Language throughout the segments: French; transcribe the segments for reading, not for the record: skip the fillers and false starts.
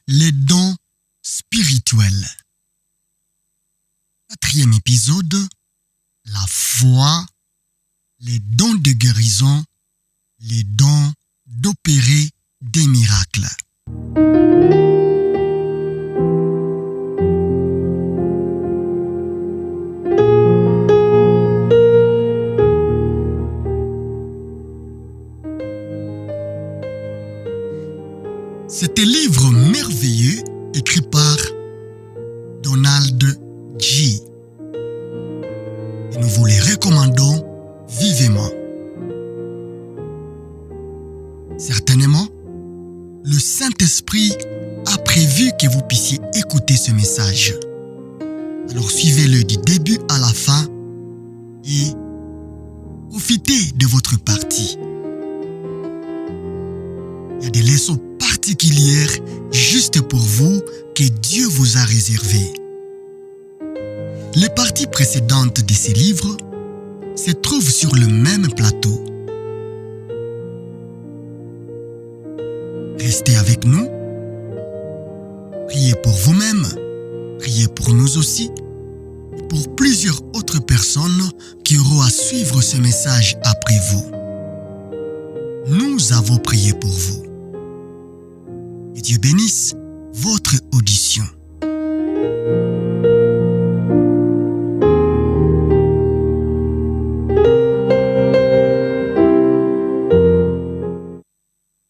Les dons spirituels. 4e épisode, la foi, les dons de guérison, les dons d'opérer des miracles. C'est un livre merveilleux écrit par Donald G. Et nous vous les recommandons vivement. Certainement, le Saint-Esprit a prévu que vous puissiez écouter ce message. Alors suivez-le du début à la fin et profitez de votre partie. Il y a des leçons particulières juste pour vous que Dieu vous a réservées. Les parties précédentes de ces livres se trouvent sur le même plateau. Restez avec nous. Priez pour vous-même. Priez pour nous aussi. Et pour plusieurs autres personnes qui auront à suivre ce message après vous. Nous avons prié pour vous. Et Dieu bénisse votre audition.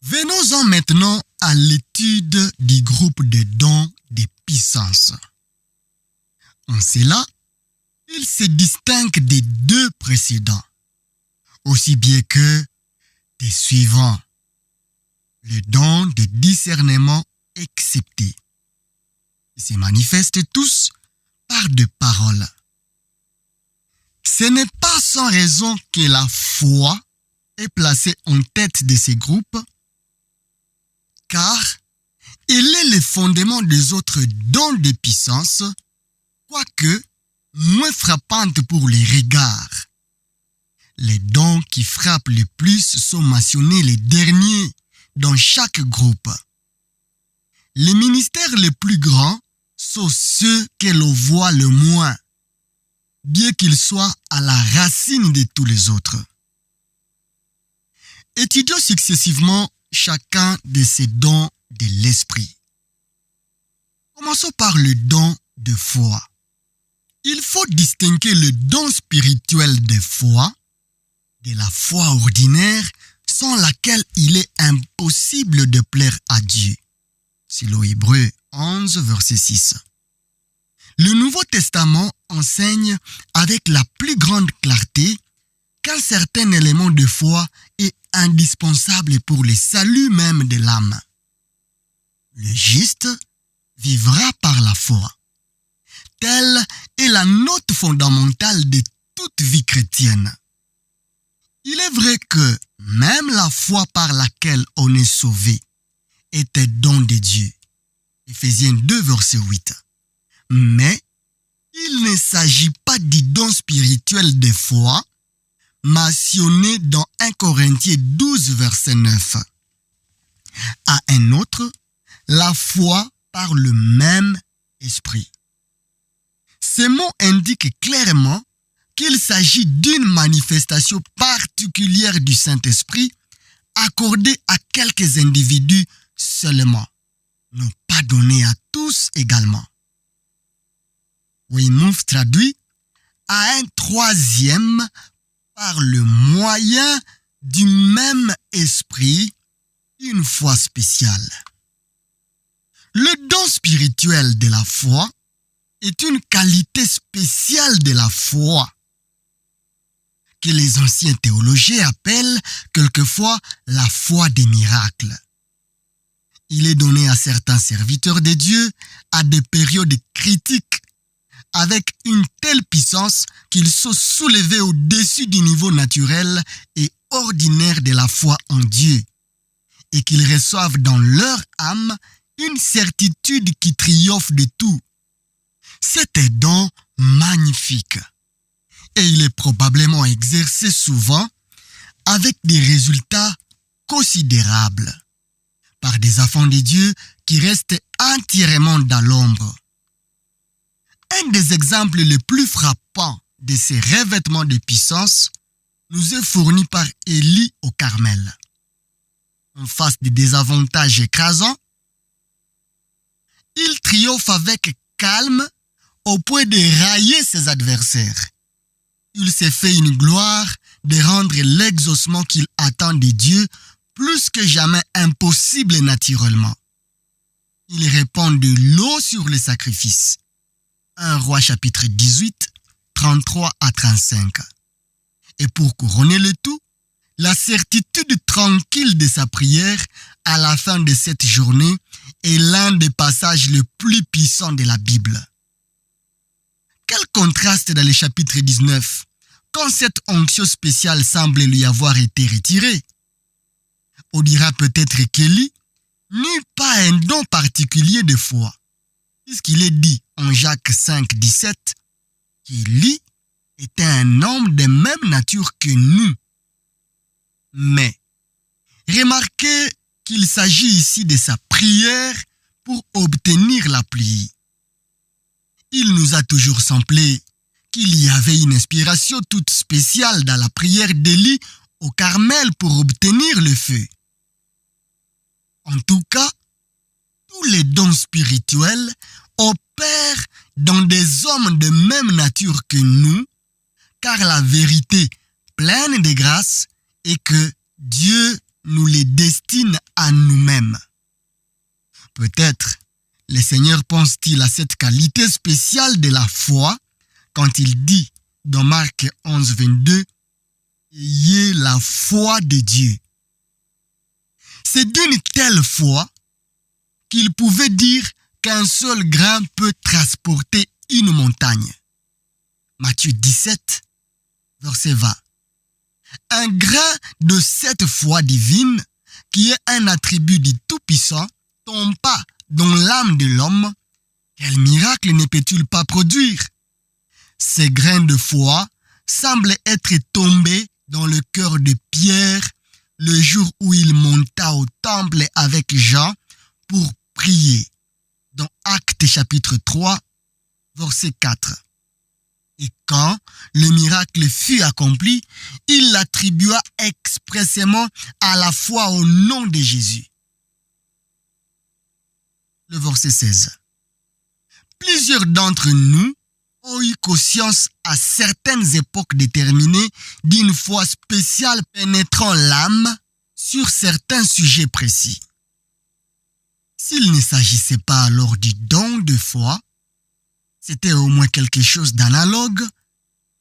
Venons-en maintenant à l'étude du groupe de dons de puissance. En cela, il se distingue des deux précédents, aussi bien que des suivants. Le don de discernement excepté. Ils se manifestent tous par des paroles. Ce n'est pas sans raison que la foi est placée en tête de ces groupes, car elle est le fondement des autres dons de puissance, quoique moins frappante pour les regards. Les dons qui frappent le plus sont mentionnés les derniers dans chaque groupe. Les ministères les plus grands sont ceux que l'on voit le moins, bien qu'ils soient à la racine de tous les autres. Étudions successivement chacun de ces dons de l'esprit. Commençons par le don de foi. Il faut distinguer le don spirituel de foi de la foi ordinaire sans laquelle il est impossible de plaire à Dieu. C'est l'Hébreu 11, verset 6. Le Nouveau Testament enseigne avec la plus grande clarté qu'un certain élément de foi est indispensable pour le salut même de l'âme. Le juste vivra par la foi. Telle est la note fondamentale de toute vie chrétienne. Il est vrai que même la foi par laquelle on est sauvé est un don de Dieu. Éphésiens 2, verset 8. Mais il ne s'agit pas du don spirituel de foi mentionné dans 1 Corinthiens 12, verset 9. À un autre, la foi par le même esprit. Ces mots indiquent clairement qu'il s'agit d'une manifestation particulière du Saint-Esprit accordée à quelques individus seulement, non pas donnée à tous également. Weymouth traduit à un troisième par le moyen du même esprit, une foi spéciale. Le don spirituel de la foi est une qualité spéciale de la foi que les anciens théologiens appellent quelquefois la foi des miracles. Il est donné à certains serviteurs de Dieu à des périodes critiques avec une telle puissance qu'ils sont soulevés au-dessus du niveau naturel et ordinaire de la foi en Dieu et qu'ils reçoivent dans leur âme une certitude qui triomphe de tout. C'est un don magnifique et il est probablement exercé souvent avec des résultats considérables. par des enfants de Dieu qui restent entièrement dans l'ombre. Un des exemples les plus frappants de ces revêtements de puissance nous est fourni par Élie au Carmel. En face des désavantages écrasants, il triomphe avec calme au point de railler ses adversaires. Il s'est fait une gloire de rendre l'exaucement qu'il attend de Dieu plus que jamais impossible naturellement. Il répand de l'eau sur les sacrifices. 1 Roi chapitre 18, 33 à 35. Et pour couronner le tout, la certitude tranquille de sa prière à la fin de cette journée est l'un des passages les plus puissants de la Bible. Quel contraste dans le chapitre 19, quand cette onction spéciale semble lui avoir été retirée. On dira peut-être qu'Élie n'eut pas un don particulier de foi, puisqu'il est dit en Jacques 5, 17 qu'Élie était un homme de même nature que nous. Mais remarquez qu'il s'agit ici de sa prière pour obtenir la pluie. Il nous a toujours semblé qu'il y avait une inspiration toute spéciale dans la prière d'Élie au Carmel pour obtenir le feu. En tout cas, tous les dons spirituels opèrent dans des hommes de même nature que nous, car la vérité pleine de grâce est que Dieu nous les destine à nous-mêmes. Peut-être le Seigneur pense-t-il à cette qualité spéciale de la foi quand il dit dans Marc 11, 22, « Ayez la foi de Dieu ». C'est d'une telle foi qu'il pouvait dire qu'un seul grain peut transporter une montagne. Matthieu 17, verset 20. Un grain de cette foi divine, qui est un attribut du Tout-Puissant, tombe pas dans l'âme de l'homme. Quel miracle ne peut-il pas produire? Ces grains de foi semblent être tombés dans le cœur de Pierre le jour où il monta au temple avec Jean pour prier, dans Actes chapitre 3, verset 4. Et quand le miracle fut accompli, il l'attribua expressément à la foi au nom de Jésus. Le verset 16. Plusieurs d'entre nous ont eu conscience à certaines époques déterminées d'une foi spéciale pénétrant l'âme sur certains sujets précis. S'il ne s'agissait pas alors du don de foi, c'était au moins quelque chose d'analogue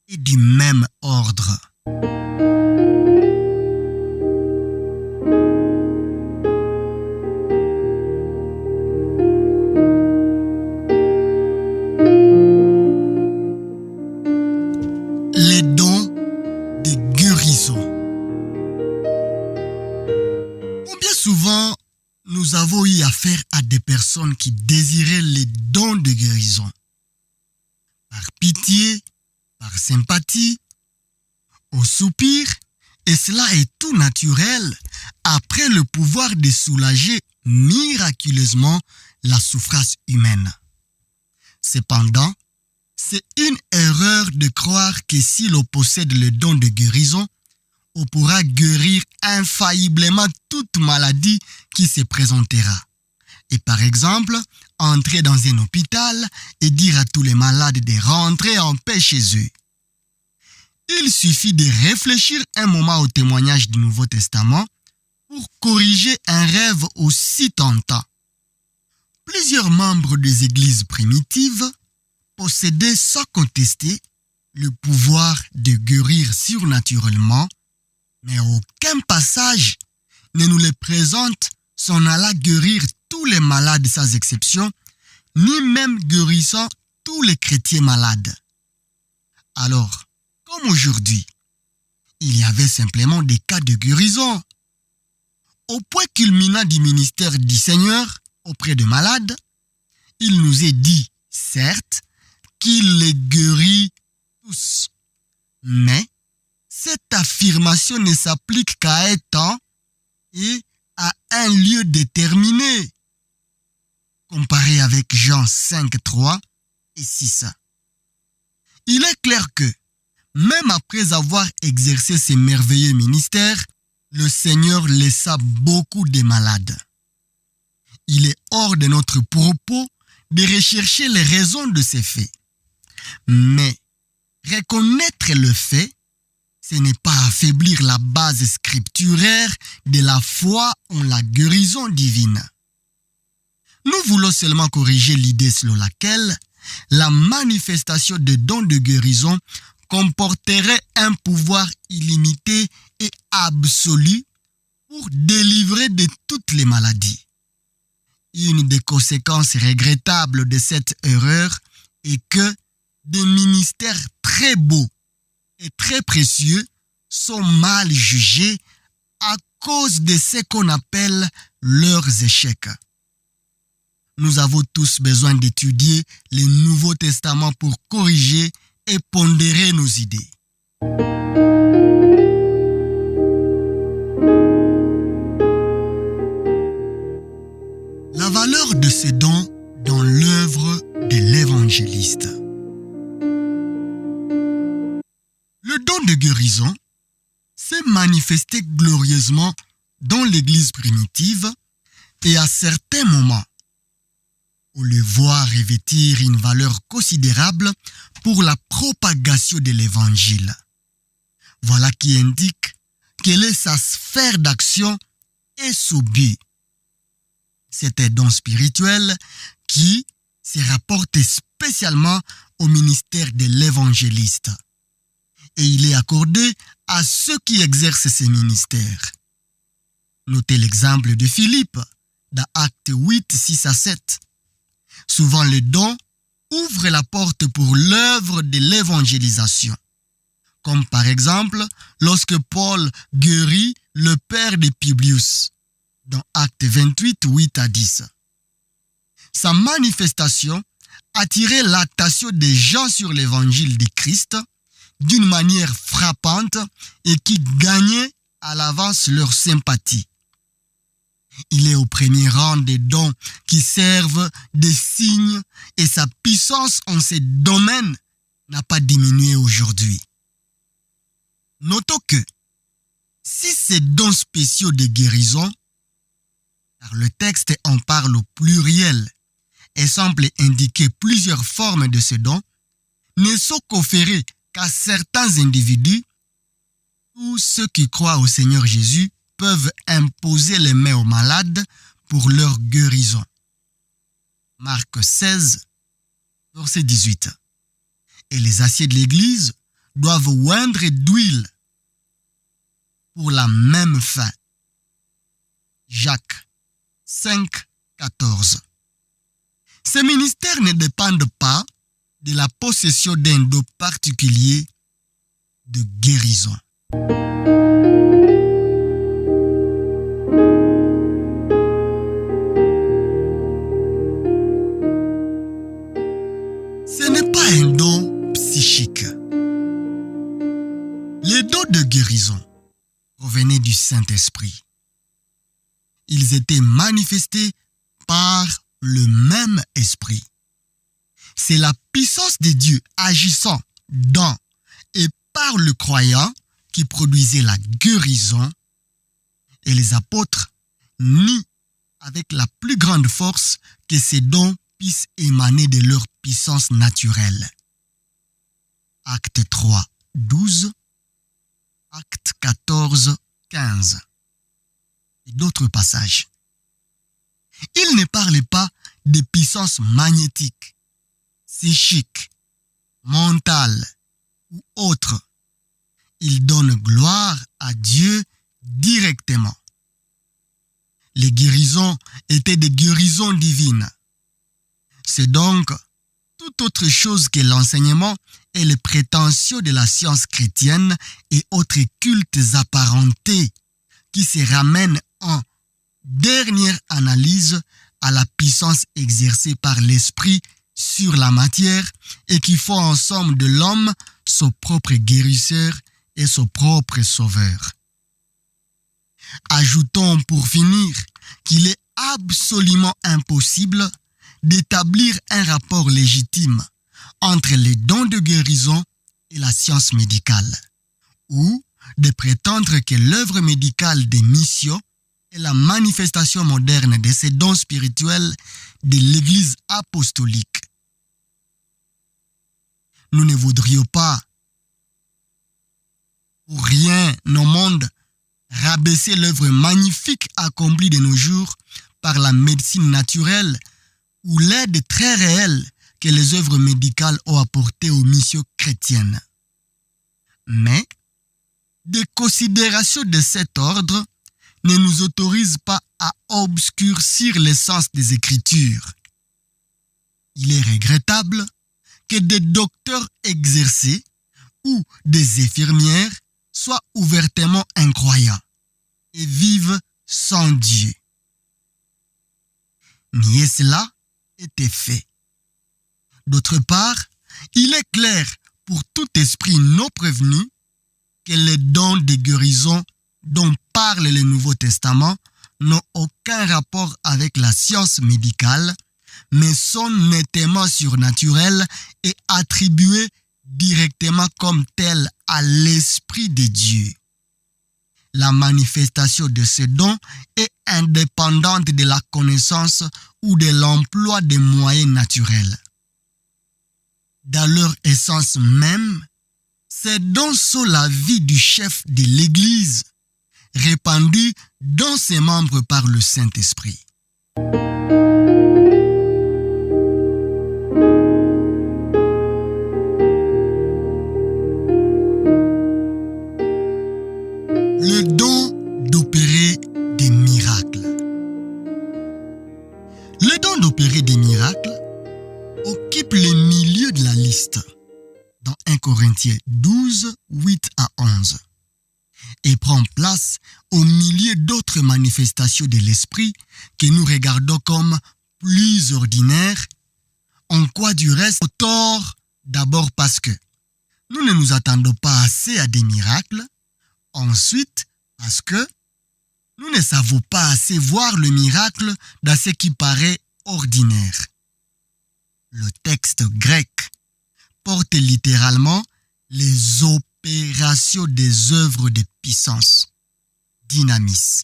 et du même ordre. Les dons de guérison. Combien souvent nous avons eu affaire à des personnes qui désiraient les dons de guérison? Par pitié, par sympathie, au soupir, et cela est tout naturel après le pouvoir de soulager miraculeusement la souffrance humaine. Cependant, c'est une erreur de croire que si l'on possède le don de guérison, on pourra guérir infailliblement toute maladie qui se présentera. Et par exemple, entrer dans un hôpital et dire à tous les malades de rentrer en paix chez eux. Il suffit de réfléchir un moment au témoignage du Nouveau Testament pour corriger un rêve aussi tentant. Plusieurs membres des églises primitives possédaient sans contester le pouvoir de guérir surnaturellement, mais aucun passage ne nous les présente s'en alla guérir tous les malades sans exception, ni même guérissant tous les chrétiens malades. Alors, comme aujourd'hui, il y avait simplement des cas de guérison. Au point culminant du ministère du Seigneur auprès des malades, il nous est dit, certes, qu'il les guérit tous. Mais cette affirmation ne s'applique qu'à un temps et à un lieu déterminé, comparé avec Jean 5, 3 et 6. Il est clair que, même après avoir exercé ses merveilleux ministères, le Seigneur laissa beaucoup de malades. Il est hors de notre propos de rechercher les raisons de ces faits. Mais reconnaître le fait, ce n'est pas affaiblir la base scripturaire de la foi en la guérison divine. Nous voulons seulement corriger l'idée selon laquelle la manifestation de dons de guérison comporterait un pouvoir illimité et absolu pour délivrer de toutes les maladies. Une des conséquences regrettables de cette erreur est que des ministères très beaux et très précieux sont mal jugés à cause de ce qu'on appelle leurs échecs. Nous avons tous besoin d'étudier le Nouveau Testament pour corriger et pondérer nos idées. La valeur de ces dons dans l'œuvre de l'évangéliste. Le don de guérison s'est manifesté glorieusement dans l'Église primitive et à certains moments, on le voit revêtir une valeur considérable pour la propagation de l'Évangile. Voilà qui indique quelle est sa sphère d'action et son but. C'est un don spirituel qui se rapporte spécialement au ministère de l'évangéliste. Et il est accordé à ceux qui exercent ces ministères. Notez l'exemple de Philippe dans Actes 8, 6 à 7. Souvent, le don ouvre la porte pour l'œuvre de l'évangélisation. Comme par exemple, lorsque Paul guérit le père de Publius, dans Actes 28, 8 à 10. Sa manifestation attirait l'attention des gens sur l'évangile de Christ d'une manière frappante et qui gagnait à l'avance leur sympathie. Il est au premier rang des dons qui servent de signes et sa puissance en ces domaines n'a pas diminué aujourd'hui. Notons que si ces dons spéciaux de guérison, car le texte en parle au pluriel et semble indiquer plusieurs formes de ces dons, ne sont conférés qu'à certains individus, tous ceux qui croient au Seigneur Jésus peuvent imposer les mains aux malades pour leur guérison. Marc 16, verset 18. Et les assieds de l'Église doivent oindre d'huile pour la même fin. Jacques 5, 14. Ces ministères ne dépendent pas de la possession d'un don particulier de guérison. Ce n'est pas un don psychique. Les dons de guérison provenaient du Saint-Esprit. Ils étaient manifestés par le même esprit. C'est la puissance de Dieu agissant dans et par le croyant qui produisait la guérison, et les apôtres nient avec la plus grande force que ces dons puissent émaner de leur puissance naturelle. Acte 3, 12, Acte 14, 15 et d'autres passages. Il ne parlait pas de puissance magnétique, psychique, mentale ou autre. Il donne gloire à Dieu directement. Les guérisons étaient des guérisons divines. C'est donc tout autre chose que l'enseignement et les prétentions de la science chrétienne et autres cultes apparentés qui se ramènent en dernière analyse à la puissance exercée par l'esprit sur la matière et qui font ensemble de l'homme son propre guérisseur et son propre sauveur. Ajoutons pour finir qu'il est absolument impossible d'établir un rapport légitime entre les dons de guérison et la science médicale, ou de prétendre que l'œuvre médicale des missions est la manifestation moderne de ces dons spirituels de l'Église apostolique. Nous ne voudrions pas, pour rien au monde, rabaisser l'œuvre magnifique accomplie de nos jours par la médecine naturelle ou l'aide très réelle que les œuvres médicales ont apportée aux missions chrétiennes. Mais des considérations de cet ordre ne nous autorisent pas à obscurcir l'essence des Écritures. Il est regrettable que des docteurs exercés ou des infirmières soient ouvertement incroyants et vivent sans Dieu. Nier cela était fait. D'autre part, il est clair pour tout esprit non prévenu que les dons de guérison dont parle le Nouveau Testament n'ont aucun rapport avec la science médicale, mais sont nettement surnaturels et attribués directement comme tels à l'Esprit de Dieu. La manifestation de ces dons est indépendante de la connaissance ou de l'emploi des moyens naturels. Dans leur essence même, ces dons sont la vie du chef de l'Église, répandue dans ses membres par le Saint-Esprit. Le don d'opérer des miracles. Le don d'opérer des miracles occupe le milieu de la liste dans 1 Corinthiens 12, 8 à 11 et prend place au milieu d'autres manifestations de l'esprit que nous regardons comme plus ordinaires, en quoi du reste au tort, d'abord parce que nous ne nous attendons pas assez à des miracles, ensuite parce que nous ne savons pas assez voir le miracle dans ce qui paraît ordinaire. Le texte grec porte littéralement les opérations des œuvres de puissance, dynamis.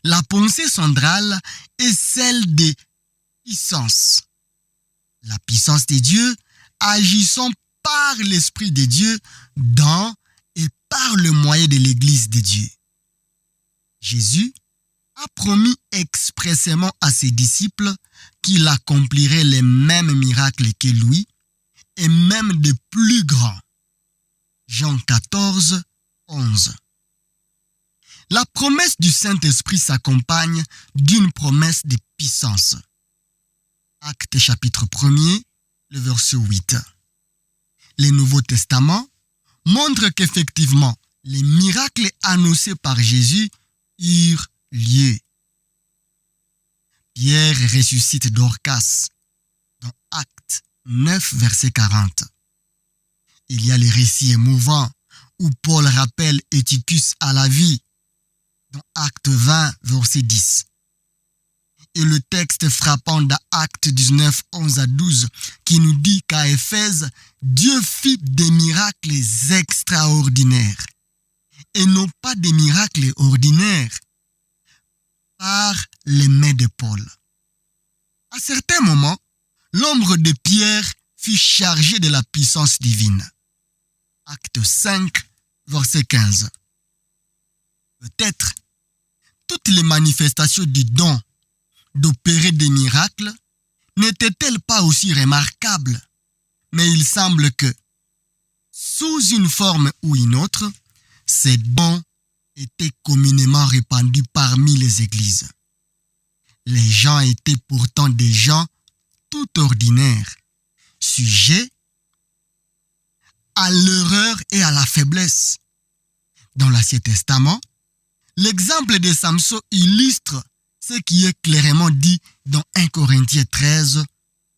La pensée centrale est celle des puissances. La puissance de Dieu agissant par l'Esprit de Dieu dans et par le moyen de l'Église de Dieu. Jésus a promis expressément à ses disciples qu'il accomplirait les mêmes miracles que lui et même de plus grands. Jean 14, 11. La promesse du Saint-Esprit s'accompagne d'une promesse de puissance. Actes chapitre 1er, le verset 8. Le Nouveau Testament montre qu'effectivement, les miracles annoncés par Jésus eurent lieu. Pierre ressuscite Dorcas dans Actes 9, verset 40. Il y a les récits émouvants où Paul rappelle Eutychus à la vie dans Actes 20, verset 10. Et le texte frappant dans Actes 19, 11 à 12 qui nous dit qu'à Éphèse, Dieu fit des miracles extraordinaires. Et non pas des miracles ordinaires par les mains de Paul. À certains moments, l'ombre de Pierre fut chargée de la puissance divine. Acte 5, verset 15. Peut-être toutes les manifestations du don d'opérer des miracles n'étaient-elles pas aussi remarquables, mais il semble que, sous une forme ou une autre, ces dons étaient communément répandus parmi les églises. Les gens étaient pourtant des gens tout ordinaires, sujets à l'erreur et à la faiblesse. Dans l'Ancien Testament, l'exemple de Samson illustre ce qui est clairement dit dans 1 Corinthiens 13,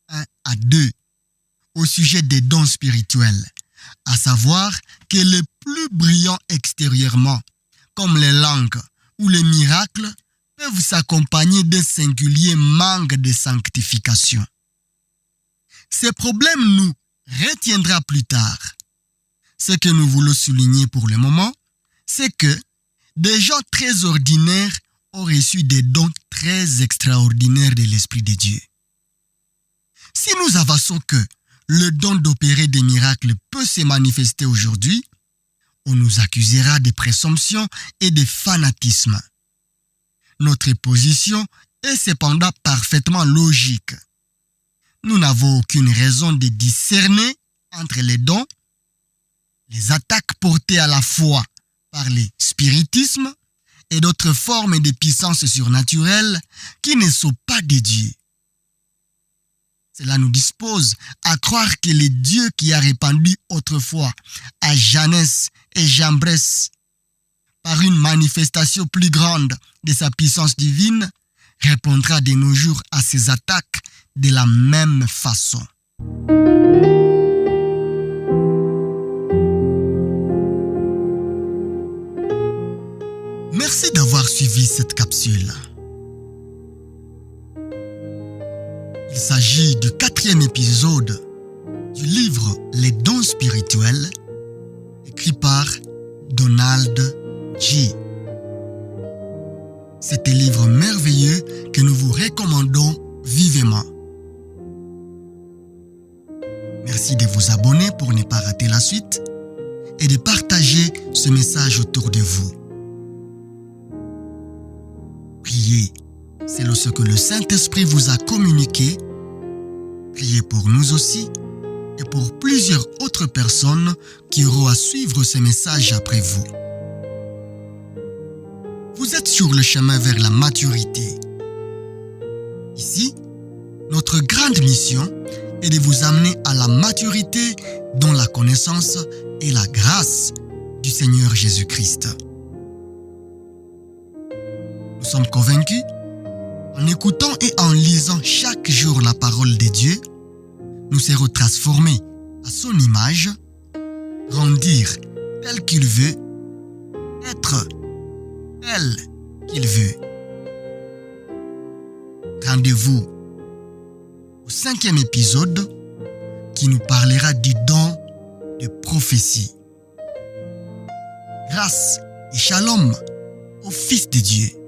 1 à 2, au sujet des dons spirituels, à savoir que les plus brillants extérieurement, comme les langues ou les miracles peuvent s'accompagner d'un singulier manque de sanctification. Ces problèmes nous retiendra plus tard. Ce que nous voulons souligner pour le moment, c'est que des gens très ordinaires ont reçu des dons très extraordinaires de l'Esprit de Dieu. Si nous avançons que le don d'opérer des miracles peut se manifester aujourd'hui, on nous accusera de présomption et de fanatisme. Notre position est cependant parfaitement logique. Nous n'avons aucune raison de discerner entre les dons, les attaques portées à la foi par le spiritisme et d'autres formes de puissance surnaturelle qui ne sont pas de Dieu. Cela nous dispose à croire que le Dieu qui a répandu autrefois à Janès et Jambres par une manifestation plus grande de sa puissance divine répondra de nos jours à ces attaques de la même façon. Merci d'avoir suivi cette capsule. Il s'agit du 4e épisode du livre Les dons spirituels, écrit par Donald G. C'est un livre merveilleux que nous vous recommandons vivement. Merci de vous abonner pour ne pas rater la suite et de partager ce message autour de vous. Priez selon ce que le Saint-Esprit vous a communiqué. Priez pour nous aussi et pour plusieurs autres personnes qui auront à suivre ce message après vous. Vous êtes sur le chemin vers la maturité. Ici, notre grande mission est de vous amener à la maturité dans la connaissance et la grâce du Seigneur Jésus-Christ. Nous sommes convaincus, en écoutant et en lisant chaque jour la parole de Dieu, nous serons transformés à son image, grandir tel qu'il veut, être tel qu'il veut. Rendez-vous au 5e épisode qui nous parlera du don de prophétie. Grâce et shalom au Fils de Dieu.